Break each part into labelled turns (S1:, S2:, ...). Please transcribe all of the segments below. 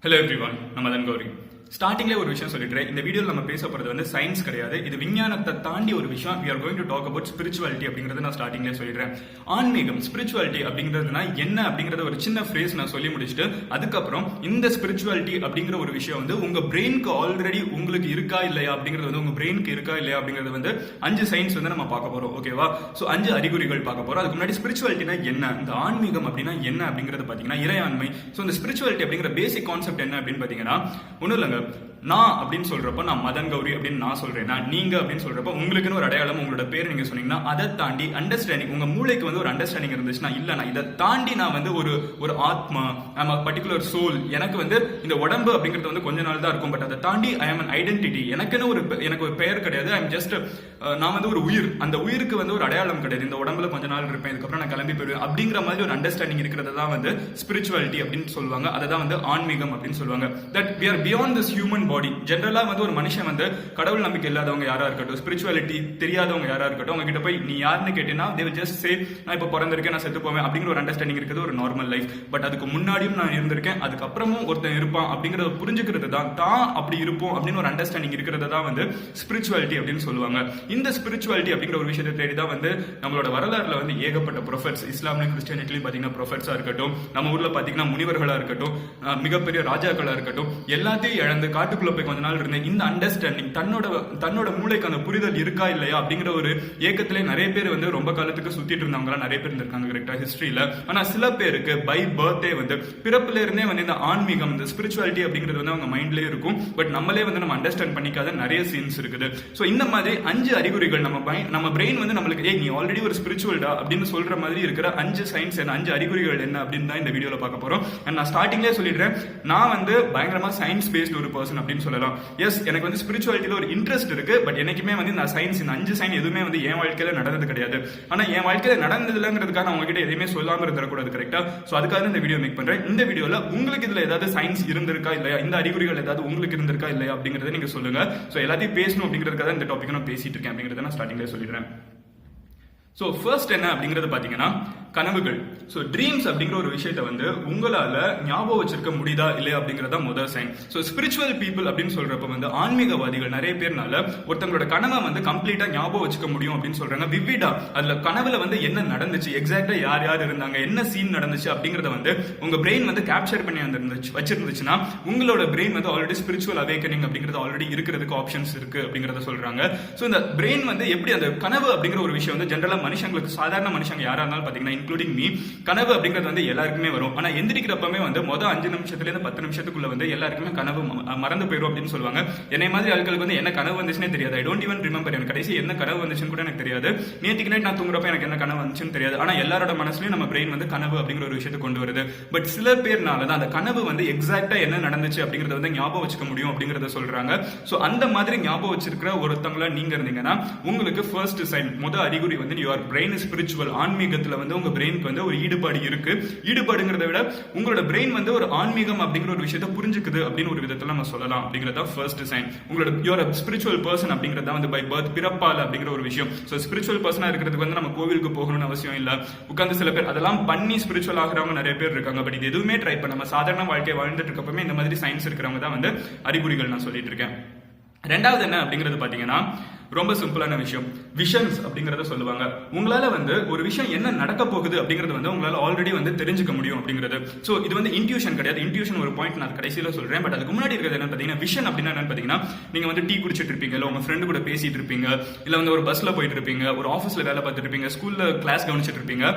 S1: Hello everyone, I'm Madan Gowri. ஸ்டார்டிங்ல ஒரு விஷயம் சொல்லிடுறேன். இந்த வீடியோல நம்ம பேச போறது வந்து சயின்ஸ் கிடையாது, இது விஞ்ஞானத்தை தாண்டி ஒரு விஷயம். we are going to talk about spirituality அப்படிங்கறத நான் ஸ்டார்டிங்ல சொல்லிடுறேன். ஆன்மீகம் spirituality அப்படிங்கிறதுனா என்ன அப்படிங்கறத ஒரு சின்ன ஃப்ரேஸ் நான் சொல்லி முடிச்சிட்டு அதுக்கப்புறம் இந்த spirituality அப்படிங்கிற ஒரு விஷயம் வந்து உங்க பிரெயினுக்கு ஆல்ரெடி உங்களுக்கு இருக்கா இல்லையா அப்படிங்கிறது வந்து உங்க பிரெயினுக்கு இருக்கா இல்லையா அப்படிங்கறது வந்து 5 சயின்ஸ் வந்து நம்ம பார்க்க போறோம். ஓகேவா? சோ 5 அறிகுறிகள் பார்க்க போறோம். அதுக்கு முன்னாடி ஸ்பிரிச்சுவாலிட்டினா என்ன, இந்த ஆன்மீகம் அப்படின்னா என்ன அப்படிங்கறது பாத்தீங்கன்னா இறையாண்மை. சோ இந்த ஸ்பிரிச்சுவாலிட்டி அப்படிங்கிற பேசிக் கான்செப்ட் என்ன அப்படின்னு பாத்தீங்கன்னா ஒண்ணும் இல்லைங்க. நான் அப்படின்னு சொல்றப்ப நான் மதன் கௌரி அப்படின்னு நான் சொல்றேன், நீங்க அப்படின்னு சொல்றப்ப உங்களுக்குன்னு ஒரு அடையாளம் உங்களோட பேர் நீங்க சொன்னீங்கன்னா அதை தாண்டி அண்டர்ஸ்டாண்டிங் உங்க மூளைக்கு வந்து ஒரு அண்டர்ஸ்டாண்டிங் இருந்துச்சுன்னா இல்ல நான் இதை தாண்டி நான் வந்து ஒரு ஆத்மா பர்டிகுலர் சோல், எனக்கு வந்து இந்த உடம்பு அப்படிங்கிறது வந்து கொஞ்ச நாள் தான் இருக்கும், பட் அதை தாண்டி ஐ ஆம் an ஐடென்டிட்டி, எனக்கு ஒரு பெயர் கிடையாது, ஐ எம் ஜஸ்ட் நான் வந்து ஒரு உயிர், அந்த உயிருக்கு வந்து ஒரு அடையாளம் கிடையாது, இந்த உடம்புல கொஞ்ச நாள் இருப்பேன் இதுக்கப்புறம் நான் கிளம்பி போயிடுவேன் அப்படிங்கிற மாதிரி ஒரு அண்டர்ஸ்டாண்டிங் இருக்கிறது தான் வந்து ஸ்பிரிச்சுவாலிட்டி அப்படின்னு சொல்லுவாங்க. அதை தான் வந்து ஆன்மீகம் அப்படின்னு சொல்லுவாங்க. That we are beyond this human body. ஜெனரலா வந்து ஒரு மனுஷன் வந்து கடவுள் நம்பிக்கை இல்லாதவங்க யாரா இருக்கட்டும், ஸ்பிரிச்சுவாலிட்டி தெரியாதவங்க யாரா இருக்கட்டும், அவங்க கிட்ட போய் நீ யாருன்னு கேட்டீங்கன்னா they will just say நான் இப்ப பிறந்திருக்கேன், நான் செத்து போவேன் அப்படிங்கிற ஒரு அண்டர்ஸ்டாண்டிங் இருக்குது, ஒரு நார்மல் லைஃப். பட் அதுக்கு முன்னாடியும் நான் இருந்திருக்கேன், அதுக்கப்புறமும் ஒருத்தன் இருப்பான் அப்படிங்கறத புரிஞ்சுக்கிறது தான் அப்படி இருப்போம் அப்படின்னு ஒரு அண்டர்ஸ்டாண்டிங் இருக்கிறது தான் வந்து ஸ்பிரிச்சுவாலிட்டி அப்படின்னு சொல்லுவாங்க. இந்த ஸ்பிரிச்சுவாலிட்டி அப்படிங்கிற ஒரு விஷயத்தை தேடி தான் வந்து நம்மளோட வரலாறுல வந்து ஏகப்பட்ட ப்ரொஃபெட்ஸ், இஸ்லாம்லயும் கிறிஸ்டியானிட்டிலையும் பாத்தீங்கன்னா ப்ரொஃபெட்ஸா இருக்கட்டும், நம்ம ஊர்ல பாத்தீங்கன்னா முனிவர்களா இருக்கட்டும், மிகப்பெரிய ராஜாக்களா இருக்கட்டும், எல்லாத்தையும் இழந்து காட்டுக்குள்ள போய் கொஞ்ச நாள் இருந்தேன். இந்த அண்டர்ஸ்டாண்டிங் தன்னோட மூளைக்கு அந்த புரிதல் இருக்கா இல்லையா அப்படிங்கிற ஒரு ஏக்கத்திலே நிறைய பேர் வந்து ரொம்ப காலத்துக்கு சுத்திட்டு இருந்தவங்க நிறைய பேர் இருந்திருக்காங்க கரெக்டா ஹிஸ்டரியில. ஆனா சில பேருக்கு பை பர்த்டே வந்து பிறப்புல இருந்தே வந்து இந்த ஆன்மீகம், இந்த ஸ்பிரிச்சுவாலிட்டி அப்படிங்கிறது வந்து அவங்க மைண்ட்லயே இருக்கும், பட் நம்மளே வந்து நம்ம அண்டர்ஸ்டாண்ட் பண்ணிக்காத நிறைய சீன்ஸ் இருக்குது. சோ இந்த மாதிரி 5 அறிகுறிகள் நம்ம பிரெயின் வந்து நம்மளுக்கு நீ ஆல்ரெடி ஒரு ஸ்பிரிச்சுவல்டா அப்படின்னு சொல்ற மாதிரி இருக்கிற 5 சயின்ஸ் என்ன, 5 அறிகுறிகள் என்ன அப்படின்னு தான் இந்த வீடியோல பார்க்க போறோம். நான் ஸ்டார்டிங்லேயே சொல்லிடுறேன், நான் வந்து பயங்கரமா சயின்ஸ் பேஸ்ட் ஒரு பர்சன் அப்படின்னு சொல்லலாம். எஸ், எனக்கு வந்து ஸ்பிரிச்சுவாலிட்டியில ஒரு இன்ட்ரெஸ்ட் இருக்கு, பட் எனக்குமே வந்து இந்த சயின்ஸ், இந்த 5 சயின்ஸ் எதுவுமே வந்து என் வாழ்க்கையில நடந்தது கிடையாது. ஆனா என் வாழ்க்கையில நடந்தது இல்லங்கிறதுக்காக நான் உங்ககிட்ட எதையுமே சொல்லாம இருந்துடக்கூடாது கரெக்டா. சோ அதுக்காக இந்த வீடியோ மேக் பண்றேன். இந்த வீடியோல உங்களுக்கு இதுல ஏதாவது சயின்ஸ் இருந்திருக்கா இல்லையா, இந்த அறிகுறிகள் ஏதாவது உங்களுக்கு இருந்திருக்கா இல்லையா அப்படிங்கறத நீங்க சொல்லுங்க. சோ எல்லாத்தையும் பேசணும் அப்படிங்கிறதுக்காக இந்த டாபிக் நான் பேசிட்டு இருக்கேன் அப்படிங்கறத நான் ஸ்டார்டிங்ல சொல்லிடுறேன். சோ ஃபர்ஸ்ட் என்ன அப்படிங்கறது பாத்தீங்கன்னா கனவுகள். சோ ட்ரீம்ஸ் அப்படிங்கிற ஒரு விஷயத்தை வந்து உங்களால ஞாபகம் வச்சிருக்க முடியுதா இல்லையா அப்படிங்கறத முதல் சைன். சோ ஸ்பிரிச்சுவல் பீப்புள் அப்படின்னு சொல்றப்ப வந்து ஆன்மீகவாதிகள் நிறைய பேர்னால ஒருத்தங்களோட கனவை வந்து கம்ப்ளீட்டா ஞாபகம் வச்சுக்க முடியும் அப்படின்னு சொல்றாங்க. விவிடா, அதுல கனவுல வந்து என்ன நடந்துச்சு, எக்ஸாக்டா யார் யார் இருந்தாங்க, என்ன சீன் நடந்துச்சு அப்படிங்கறத வந்து உங்க பிரெயின் வந்து கேப்சர் பண்ணி வச்சிருந்துச்சுன்னா உங்களோட பிரெயின் வந்து ஆல்ரெடி ஸ்பிரிச்சுவல் அவேக்கனிங் அப்படிங்கிறது ஆல்ரெடி இருக்கிறதுக்கு ஆப்ஷன்ஸ் இருக்கு அப்படிங்கறத சொல்றாங்க. சோ இந்த பிரெயின் வந்து எப்படி அந்த கனவு அப்படிங்கிற ஒரு விஷயம் வந்து ஜெனரலா மனுஷங்களுக்கு, சாதாரண மனுஷங்க யாரா இருந்தாலும் பாத்தீங்கன்னா இன்க்ளூடிங் மீ, கனவு அப்படிங்கிறது வந்து எல்லாருக்குமே வரும். ஆனா எந்திரிக்கிறப்பமே வந்து மொதல் 5 நிமிஷத்துல இருந்து 10 நிமிஷத்துக்குள்ள வந்து எல்லாருக்குமே கனவு மறந்து போயிடும் அப்படின்னு சொல்லுவாங்க. என்னை மாதிரி ஆட்களுக்கு வந்து என்ன கனவு வந்துச்சுன்னே தெரியாது. ஐ டோன்ட் ஈவன் ரிமெம்பர், எனக்கு கடைசி என்ன கனவு வந்துச்சுன்னு கூட எனக்கு தெரியாது. நேற்றுக்கு நைட் நான் தூங்குறப்ப எனக்கு என்ன கனவு வந்துச்சுன்னு தெரியாது. ஆனா எல்லாரோட மனசுலயும் நம்ம பிரெயின் வந்து கனவு அப்படிங்கிற ஒரு விஷயத்தை கொண்டு வருது. பட் சில பேர்னால தான் அந்த கனவு வந்து எக்ஸாக்டா என்ன நடந்துச்சு அப்படிங்கறத வந்து ஞாபகம் வச்சுக்க முடியும் அப்படிங்கறத சொல்றாங்க. சோ அந்த மாதிரி ஞாபகம் வச்சிருக்கிற ஒருத்தங்களா நீங்க இருந்தீங்கன்னா உங்களுக்கு ஃபர்ஸ்ட் சைன், முதல் அறிகுறி வந்து யுவர் பிரெயின் ஸ்பிரிச்சுவல், ஆன்மீகத்துல வந்து உங்க பிரெயினுக்கு வந்து ஒரு ஈடுபாடு இருக்கு. ஈடுபாடுங்கிறத விட உங்களோட பிரெயின் வந்து ஒரு ஆன்மீகம் அப்படிங்கிற ஒரு விஷயத்தை புரிஞ்சுக்குது அப்படின்னு ஒரு விதத்துல நம்ம சொல்லலாம். அப்படிங்கறத ஃபர்ஸ்ட் சைன். உங்களோட யுவர் ஸ்பிரிச்சுவல் பர்சன் அப்படிங்கறத வந்து பை பர்த், பிறப்பால் அப்படிங்கிற ஒரு விஷயம். சோ ஸ்பிரிச்சுவல் பர்சனா இருக்கிறதுக்கு வந்து நம்ம கோவிலுக்கு போகணும்னு அவசியம் இல்ல. உட்கார்ந்து சில பேர் அதெல்லாம் பண்ணி ஸ்பிரிச்சுவல் ஆகிறவங்க நிறைய பேர் இருக்காங்க. பட் இது எதுவுமே ட்ரை பண்ணாம சாதாரண வாழ்க்கையை வாழ்ந்துட்டு இருக்கப்பமே இந்த மாதிரி சயின்ஸ் இருக்கிறவங்க தான் வந்து அறிகுறிகள் நான் சொல்லிட்டு இருக்கேன். ரெண்டாவது என்ன அப்படிங்கிறது பாத்தீங்கன்னா ரொம்ப சிம்பிளான விஷயம், விஷன்ஸ் அப்படிங்கறத சொல்லுவாங்க. உங்களால வந்து ஒரு விஷயம் என்ன நடக்க போகுது அப்படிங்கறது வந்து உங்களால ஆல்ரெடி வந்து தெரிஞ்சுக்க முடியும் அப்படிங்கிறது. சோ இது வந்து இன்ட்யூஷன் கிடையாது. இன்ட்யூஷன் ஒரு பாயிண்ட் நான் கடைசியில சொல்றேன். பட் அதுக்கு முன்னாடி இருக்கிறது என்ன பாத்தீங்கன்னா விஷன் அப்படின்னா என்னன்னு பாத்தீங்கன்னா நீங்க வந்து டீ குடிச்சிட்டு இருப்பீங்க, இல்ல உங்க ஃப்ரெண்டு கூட பேசிட்டு இருப்பீங்க, இல்ல வந்து ஒரு பஸ்ல போயிட்டு இருப்பீங்க, ஒரு ஆபீஸ்ல வேலை பார்த்துட்டு இருப்பீங்க, ஸ்கூல்ல கிளாஸ் கவனிச்சிட்டு இருப்பீங்க.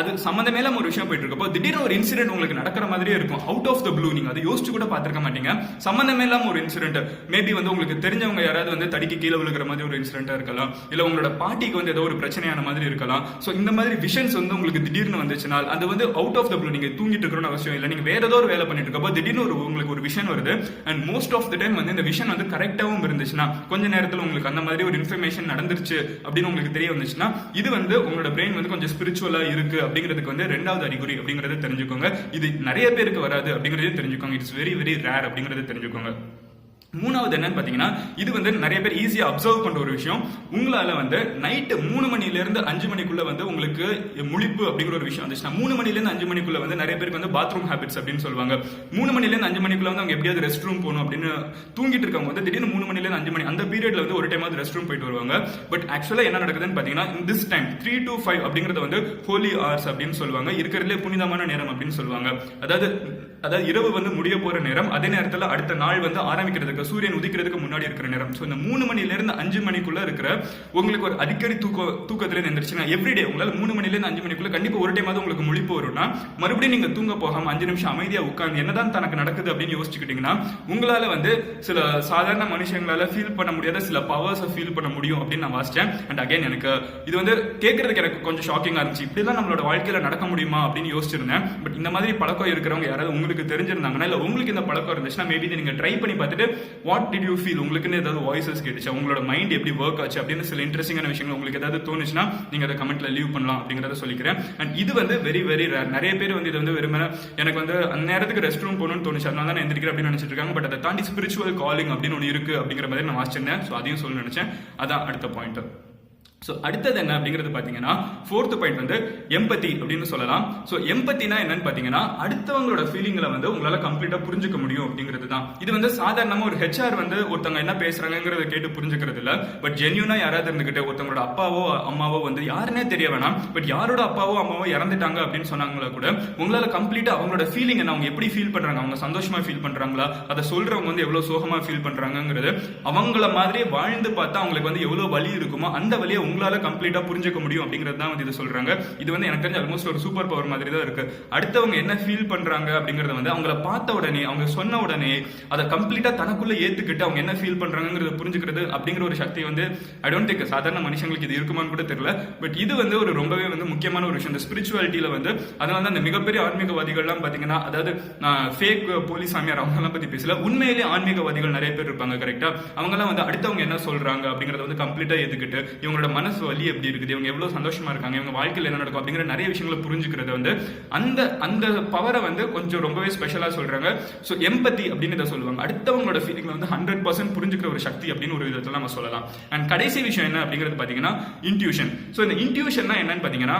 S1: அது சம்பந்தமே ஒரு விஷயம் போயிட்டு இருக்கப்போ திடீர்னு ஒரு இன்சிடென்ட் உங்களுக்கு நடக்கிற மாதிரியே இருக்கும். அவுட் ஆஃப் த ப்ளூ, நீங்க அதை யோசிச்சு கூட பாத்துருக்க மாட்டீங்க. சம்பந்தமே இல்லாம ஒரு இன்சிடென்ட், மேபி வந்து உங்களுக்கு தெரிஞ்சவங்க யாராவது வந்து தடிக்கு கீழே விழுகிற மாதிரி ஒரு இன்சிடென்டா இருக்கலாம், இல்ல உங்களோட பாட்டிக்கு வந்து ஏதோ ஒரு பிரச்சனையான மாதிரி இருக்கலாம். சோ இந்த மாதிரி விஷன்ஸ் வந்து உங்களுக்கு திடீர்னு வந்துச்சுன்னா அது வந்து அவுட் ஆஃப் த ப்ளூ, நீங்க தூங்கிட்டு இருக்கணும்னு அவசியம் இல்லை, நீங்க வேற ஏதோ ஒரு வேலை பண்ணிட்டு இருக்கப்போ திடீர்னு உங்களுக்கு ஒரு விஷன் வருது. And most of the time வந்து இந்த விஷன் வந்து கரெக்டாவும் இருந்துச்சுன்னா, கொஞ்ச நேரத்தில் உங்களுக்கு அந்த மாதிரி ஒரு இன்ஃபர்மேஷன் நடந்துருச்சு அப்படின்னு உங்களுக்கு தெரிய வந்துச்சுன்னா இது வந்து உங்களோட பிரெயின் வந்து கொஞ்சம் ஸ்பிரிச்சுவலா இருக்கு அப்படிங்கிறதுக்கு வந்து ரெண்டாவது அறிகுறி அப்படிங்கறத தெரிஞ்சுக்கோங்க. இது நிறைய பேருக்கு வராது அப்படிங்கறதே தெரிஞ்சுக்கோங்க. இட்ஸ் வெரி வெரி ரேர் அப்படிங்கறத தெரிஞ்சுக்கோங்க. மூணாவது என்னன்னு பாத்தீங்கன்னா, இது வந்து நிறைய பேர் ஈஸியா அப்சர்வ் பண்ற ஒரு விஷயம். உங்களால வந்து நைட்டு 3 மணில இருந்து 5 மணிக்குள்ள வந்து உங்களுக்கு முழிப்பு அப்படிங்கிற ஒரு விஷயம் வந்துச்சுன்னா, 3 மணில இருந்து 5 மணிக்குள்ள வந்து நிறைய பேருக்கு வந்து பாத்ரூம் ஹேபிட்ஸ் அப்படின்னு சொல்லுவாங்க. 3 மணில இருந்து 5 மணிக்குள்ள வந்து அவங்க எப்படியாவது ரெஸ்ட் ரூம் போகணும் அப்படின்னு தூங்கிட்டு இருக்கவங்க வந்து திடீர்னு 3 மணில இருந்து 5 மணி அந்த பீரியட்ல வந்து ஒரு டைமாவது ரெஸ்ட் ரூம் போயிட்டு வருவாங்க. பட் ஆக்சுவலா என்ன நடக்குதுன்னு பாத்தீங்கன்னா, திஸ் டைம் 3 to 5 அப்படிங்கறது வந்து ஹோலி ஹவர்ஸ் அப்படின்னு சொல்லுவாங்க. இருக்கிறதுலே புனிதமான நேரம் அப்படின்னு சொல்லுவாங்க. அதாவது இரவு வந்து முடிய போற நேரம், அதே நேரத்தில் அடுத்த நாள் வந்து ஆரம்பிக்கிறதுக்கு சூரியன் உதிக்கிறதுக்கு முன்னாடி இருக்கிற நேரம். ஸோ இந்த 3 மணில இருந்து 5 மணிக்குள்ள இருக்கிற உங்களுக்கு ஒரு அடிக்கடி தூக்கத்துல எந்திரிச்சுன்னா எவ்ரிடே உங்களால 3 மணில இருந்து 5 மணிக்குள்ள கண்டிப்பா ஒரு டைம் உங்களுக்கு முழிப்பு வரும்னா, மறுபடியும் நீங்க தூங்க போகாம 5 நிமிஷம் அமைதியா உட்கார்ந்து என்னதான் தனக்கு நடக்குது அப்படின்னு யோசிச்சுக்கிட்டீங்கன்னா, உங்களால வந்து சில சாதாரண மனுஷங்களால ஃபீல் பண்ண முடியாத சில பவர்ஸை ஃபீல் பண்ண முடியும் அப்படின்னு நான் வாசிச்சேன். அண்ட் அகைன் எனக்கு இது வந்து கேட்கறதுக்கு எனக்கு கொஞ்சம் ஷாக்கிங்கா இருந்துச்சு. இப்படிலாம் நம்மளோட வாழ்க்கையில நடக்க முடியுமா அப்படின்னு யோசிச்சிருந்தேன். பட் இந்த மாதிரி பழக்கம் இருக்கிறவங்க யாராவது உங்களுக்கு தெரிஞ்சிருந்தாங்கன்னா, இல்ல உங்களுக்கு இந்த பழக்கம் இருந்துச்சுன்னா மேபி நீங்க ட்ரை பண்ணி பார்த்துட்டு வாட் டிட் யூ ஃபீல், உங்களுக்குன்னு ஏதாவது வாய்ஸஸ் கேட்டுச்சா, உங்களோட மைண்ட் எப்படி ஒர்க் ஆச்சு அப்படின்னு சில இன்ட்ரெஸ்டிங்கான விஷயங்கள் உங்களுக்கு ஏதாவது தோணுச்சுன்னா நீங்க அதை கமெண்ட்ல லீவ் பண்ணலாம் அப்படிங்கறத சொல்லிக்கிறேன். அண்ட் இது வந்து வெரி வெரி ரேர். நிறைய பேர் வந்து இது வந்து வெறுமனே எனக்கு வந்து அந்த நேரத்துக்கு ரெஸ்ட் ரூம் போகணும்னு தோணுச்சு, அதனால தான் எந்திரிக்கிறேன் அப்படின்னு நினைச்சிட்டு இருக்காங்க. பட் அதை தாண்டி ஸ்பிரிச்சுவல் காலிங் அப்படின்னு ஒன்று இருக்கு அப்படிங்கிற மாதிரி நான் வாசிச்சிருந்தேன். ஸோ அதையும் சொல்ல நினைச்சேன். அதான் அடுத்த பாயிண்ட். ஸோ அடுத்தது என்ன அப்படிங்கிறது பார்த்தீங்கன்னா, ஃபோர்த் பாயிண்ட் வந்து எம்பத்தி அப்படின்னு சொல்லலாம். ஸோ எம்பத்தினா என்னன்னு பார்த்தீங்கன்னா, அடுத்தவங்களோட ஃபீலிங்களை வந்து உங்களால கம்ப்ளீட்டா புரிஞ்சுக்க முடியும் அப்படிங்கிறது தான். இது வந்து சாதாரணமா ஒரு ஹெச்ஆர் வந்து ஒருத்தவங்க என்ன பேசுறாங்கிறத கேட்டு புரிஞ்சுக்கிறது இல்லை. பட் ஜென்யூனா யாராவது இருந்துகிட்டு ஒருத்தவங்களோட அப்பாவோ அம்மாவோ வந்து யாருன்னே தெரிய வேணாம், பட் யாரோட அப்பாவோ அம்மாவோ இறந்துட்டாங்க அப்படின்னு சொன்னாங்களா கூட உங்களால கம்ப்ளீட்டா அவங்களோட ஃபீலிங் என்ன, அவங்க எப்படி ஃபீல் பண்றாங்க, அவங்க சந்தோஷமா ஃபீல் பண்றாங்களா, அதை சொல்றவங்க வந்து எவ்வளவு சோகமா ஃபீல் பண்றாங்கிறது அவங்கள மாதிரி வாழ்ந்து பார்த்தா அவங்களுக்கு வந்து எவ்வளவு வலி இருக்குமோ அந்த வலியை உங்களால கம்ப்ளீட்டா புரிஞ்சுக்க முடியும் அப்படிங்கிறது தான் வந்து இது சொல்றாங்க. இது வந்து எனக்கு தெரிஞ்ச ஆல்மோஸ்ட் ஒரு சூப்பர் பவர் மாதிரி தான் இருக்கு. அடுத்தவங்க என்ன ஃபீல் பண்றாங்க அப்படிங்கறது வந்து அவங்கள பார்த்த உடனே, அவங்க சொன்ன உடனே அதை கம்ப்ளீட்டா தனக்குள்ள ஏத்துக்கிட்டு அவங்க என்ன ஃபீல் பண்றாங்கிறத புரிஞ்சுக்கிறது அப்படிங்கிற ஒரு சக்தி வந்து ஐ டோன்ட் திங்க் சாதாரண மனுஷங்களுக்கு இது இருக்குமான்னு கூட தெரியல. பட் இது வந்து ஒரு ரொம்பவே வந்து முக்கியமான ஒரு விஷயம் இந்த ஸ்பிரிச்சுவாலிட்டியில வந்து. அதனால தான் இந்த மிகப்பெரிய ஆன்மீகவாதிகள்லாம் பாத்தீங்கன்னா, அதாவது ஃபேக் போலீஸ் சாமியார் அவங்க எல்லாம் பத்தி பேசல, உண்மையிலேயே ஆன்மீகவாதிகள் நிறைய பேர் இருப்பாங்க கரெக்டா. அவங்க எல்லாம் வந்து அடுத்தவங்க என்ன சொல்றாங்க அப்படிங்கறத வந்து கம்ப்ளீட்டா ஏத்துக்கிட்டு இவங்களோட மனசு வலி எப்படி இருக்குது, இவங்க எவ்வளவு சந்தோஷமா இருக்காங்க, இவங்க வாழ்க்கையில் என்ன நடக்கும் அப்படிங்கிற நிறைய விஷயங்களை புரிஞ்சுக்கிறது வந்து அந்த பவரை வந்து கொஞ்சம் ரொம்பவே ஸ்பெஷலா சொல்றாங்க. ஸோ எம்பத்தி அப்படின்னு சொல்லுவாங்க. அடுத்தவங்களோட ஃபீலிங்ல வந்து 100% புரிஞ்சுக்கிற ஒரு சக்தி அப்படின்னு ஒரு விதத்துல நம்ம சொல்லலாம். அண்ட் கடைசி விஷயம் என்ன அப்படிங்கிறது பாத்தீங்கன்னா இன்ட்யூஷன். ஸோ இந்த இன்ட்யூஷன்னா என்னன்னு பாத்தீங்கன்னா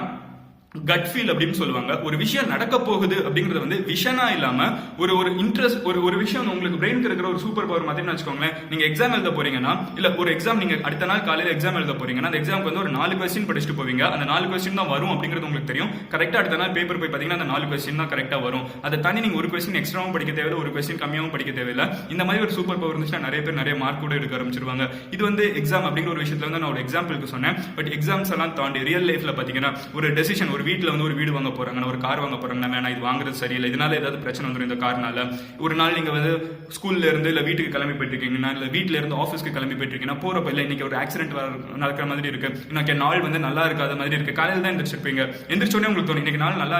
S1: கட் ஃபீல் அப்படின்னு சொல்லுவாங்க. ஒரு விஷயம் நடக்க போகுது அப்படிங்கறது வந்து விஷனா இல்லாம ஒரு இன்ட்ரெஸ்ட், ஒரு விஷயம் உங்களுக்கு பிரெயினுக்கு இருக்கிற ஒரு சூப்பர் பவர் மாதிரி வச்சுக்கோங்களேன். நீங்க எக்ஸாம் எழுத போறீங்கன்னா, இல்ல ஒரு எக்ஸாம் நீங்க அடுத்த நாள் காலையில எக்ஸாம் எழுத போறீங்கன்னா, அந்த எக்ஸாமுக்கு வந்து ஒரு 4 கொஸ்டின் படிச்சுட்டு போவீங்க. அந்த 4 கொஸ்டின் தான் வரும் அப்படிங்கிறது உங்களுக்கு தெரியும். கரெக்டா அடுத்த நாள் பேப்பர் போய் பாத்தீங்கன்னா அந்த 4 கொஸ்டின் தான் கரெக்டா வரும். அதை தாண்டி நீங்க ஒரு கொஸ்டின் எக்ஸ்ட்ராவும் படிக்க தேவையில்லை, ஒரு கொஸ்டின் கம்மியாவும் படிக்க தேவையில்லை. இந்த மாதிரி ஒரு சூப்பர் பவர் இருந்துச்சுன்னா நிறைய பேர் நிறைய மார்க் கூட எடுக்க ஆரம்பிச்சிருவாங்க. இது வந்து எக்ஸாம் அப்படிங்கிற ஒரு விஷயத்துல வந்து நான் ஒரு எக்ஸாம்பிளுக்கு சொன்னேன். பட் எக்ஸாம்ஸ் எல்லாம் தாண்டி ரியல் லைஃப்ல பாத்தீங்கன்னா ஒரு டெசிஷன், ஒரு வீட்டுல வந்து ஒரு வீடு வாங்க போறாங்க, ஒரு கார் வாங்க போறாங்க, வேணா இது வாங்குறது சரியில்லை, இதனால ஏதாவது பிரச்சனை வந்துடும் இந்த கார்னால. ஒரு நாள் நீங்க வந்து ஸ்கூல்ல இருந்து இல்ல வீட்டுக்கு கிளம்பி போயிட்டு இருக்கீங்கன்னா, இல்ல வீட்டுல இருந்து ஆஃபீஸ்க்கு கிளம்பி போயிட்டு இருக்கீங்கன்னா, போறப்ப இல்ல இன்னைக்கு ஒரு ஆக்சிடென்ட் நடக்கிற மாதிரி இருக்கு, இன்னைக்கு நாள் வந்து நல்லா இருக்காத மாதிரி இருக்கு. காலையில தான் எந்திரிச்சிருப்பீங்க, எந்திரிச்சோடனே உங்களுக்கு தோணும் இன்னைக்கு நாள் நல்லா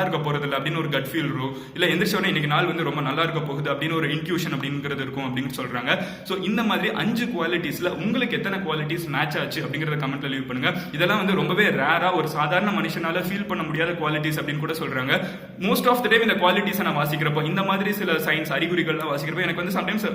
S1: இருக்க போறது இல்லை அப்படின்னு ஒரு கட் ஃபீல் இருக்கும். இல்ல எந்திரிச்சோடனே இன்னைக்கு நாள் வந்து ரொம்ப நல்லா இருக்க போகுது அப்படின்னு ஒரு இன்ட்யூஷன் அப்படிங்கிறது இருக்கும் அப்படின்னு சொல்றாங்க. சோ இந்த மாதிரி 5 குவாலிட்டிஸ்ல உங்களுக்கு எத்தனை குவாலிட்டிஸ் மேட்ச் ஆச்சு அப்படிங்கறத கமெண்ட்ல லீவ் பண்ணுங்க. இதெல்லாம் வந்து ரொம்பவே ரேரா ஒரு சாதாரண மனுஷனால ஃபீல் பண்ண முடியாத குவாலிட்டிஸ் அப்படின்னு கூட சொல்றாங்க. மோஸ்ட் ஆஃப் த டைம் இந்த குவாலிட்டிஸ் நான் வாசிக்கிறப்போ, இந்த மாதிரி சில சயின்ஸ் அறிகுறிகள்லாம் வாசிக்கிறப்போ எனக்கு வந்து சம்டைம்ஸ்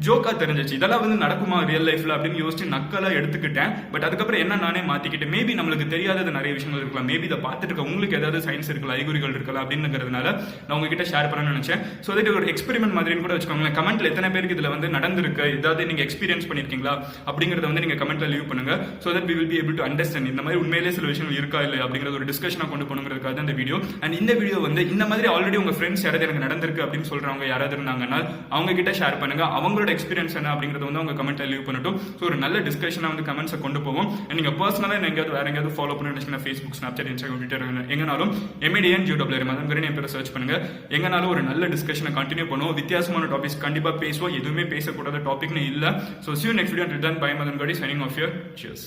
S1: ஜோக்கா தெரிஞ்சிச்சு, இதெல்லாம் வந்து நடக்குமா ரியல் லைஃப்ல அப்படின்னு யோசிச்சு நக்கலா எடுத்துக்கிட்டேன். பட் அதுக்கப்புறம் என்ன நானே மாத்திக்கிட்டேன். மேபி நம்மளுக்கு தெரியாதது நிறைய விஷயங்கள் இருக்கலாம், மேபி இதை பார்த்துட்டு இருக்க உங்களுக்கு ஏதாவது சயின்ஸ் இருக்கலாம், அறிகுறிகள் இருக்கலாம் அப்படிங்கிறதுனால நான் உங்ககிட்ட ஷேர் பண்ணணும்னு நினைச்சேன். ஸோ தட் ஒரு எக்ஸ்பெரிமெண்ட் மாதிரின்னு கூட வச்சுக்கோங்களேன். கமெண்ட்ல எத்தனை பேருக்கு இதுல வந்து நடந்திருக்கு, ஏதாவது நீங்க எக்ஸ்பீரியன்ஸ் பண்ணிருக்கீங்களா அப்படிங்கறத வந்து நீங்க கமெண்ட்ல லீவ் பண்ணுங்க. So that we will be able to understand இந்த மாதிரி உண்மையிலேயே சில விஷயங்கள் இருக்கா இல்லை அப்படிங்கறது ஒரு டிஸ்கஷனா கொண்டு போகணுங்கிறதுக்காக இந்த வீடியோ. அண்ட் இந்த வீடியோ வந்து இந்த மாதிரி ஆல்ரெடி உங்க ஃப்ரெண்ட்ஸ் யாராவது எனக்கு நடந்திருக்கு அப்படின்னு சொல்றவங்க யாராவது இருந்தாங்கன்னா அவங்க கிட்ட ஷேர் பண்ணுங்க. அவங்களோட எக்ஸ்பீரியன்ஸ் என்ன அப்படிங்கறது வந்து அவங்க கமெண்ட்ல லீவ் பண்ணட்டும். ஸோ ஒரு நல்ல டிஸ்கஷனா வந்து கமெண்ட்ஸை கொண்டு போவோம். நீங்க பர்சனலா எங்கேயாவது வேற எங்கேயாவது ஃபாலோ பண்ண நினைச்சீங்கன்னா ஃபேஸ்புக், ஸ்னாப்சாட், இன்ஸ்டாகிராம், ட்விட்டர் எங்கனாலும் MADN மதன் கௌரி என் பேரை சர்ச் பண்ணுங்க. எங்கனாலும் ஒரு நல்ல டிஸ்கஷனை கண்டினியூ பண்ணுவோம். வித்தியாசமான டாபிக்ஸ் கண்டிப்பா பேசுவோம். எதுவுமே பேசக்கூடாத டாபிக்னு இல்ல. So see you next video. Until then, bye. Madan Gowri signing off here. Cheers.